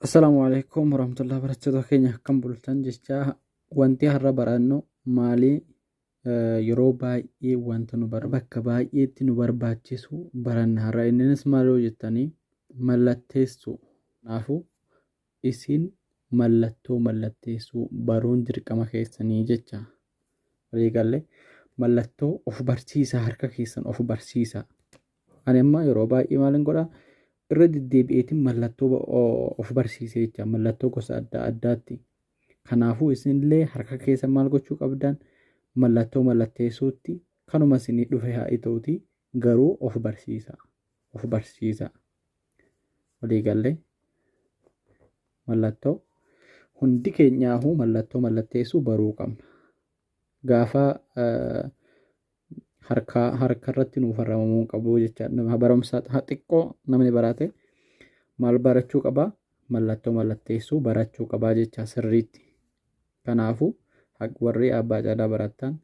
Assalamualaikum warahmatullahi wabarakatuh. Keenya kan bultan jecha wanti har'a barannu maali yeroo baay'ee wanta nu bakka baay'eetti nu barbaachisu baranna har'a innis maal jettanii mallatteessu. Kanaafuu isin mallattoo mallatteessuu baruun dirqama keessanii jecha. Waliigalee mallattoo of barsiisaa harka keessan of barsiisaa. Ani amma yeroo baay'ee maalin godhaa irra deddeebi'eetiin mallattoo of barsiisee jecha mallattoo gosa adda addaatti. Kanaafuu isinillee harka keessa maal gochuu qabdan mallattoo mallatteessuutti kanuma isinii dhufe haa ta'uti garuu of barsiisaa. Of barsiisaa. Waliigalee mallattoo hundi keenyaafuu mallattoo mallatteessuu baruu qabna. Gaafa harka irratti nuuf haramamuu qabu jecha barumsa xiqqoo namni barate maal barachuu qabaa mallattoo mallatteessuu barachuu qabaa jecha sirriitti. Kanaafuu warri abbaa caalaa baratan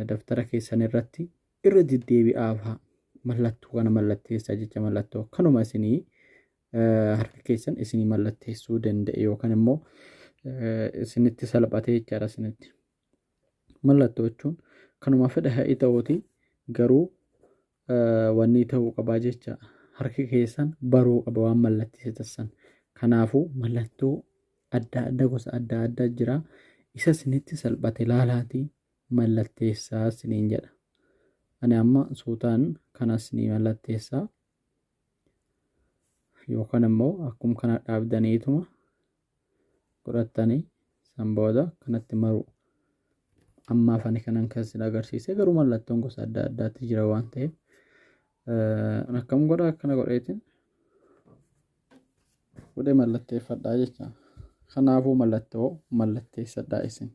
daftara keessan irratti irra deddeebi'aa mallattoo kana mallatteessaa jecha mallattoo kanuma isinii harka keessan isinii mallatteessuu danda'e yookaan immoo isinitti salphatee jechaadha isinitti. Mallattoo jechuun kanuma fedha haa ta'uti garuu wanni ta'uu qabaa jecha harki keessan baruu qaba waan mallatteessitan. Kanaafuu mallattoo adda addaa gosa adda addaa jira. Isa isinitti salphate ilaalaatii mallatteessaa isiniin jedha. Ani amma suutaan kanas ni mallatteessaa yookaan immoo akkuma kana dhaabdaniituma godhattanii san booda kanatti maruu. Amma afaan kanan kan agarsiise garuu mallattoon gosa adda addaatti jira waan ta'eef akkam godha akkana godheetiin godhee mallatteeffadhaa jecha. Kanaafuu mallattoo mallatteessadhaa isin.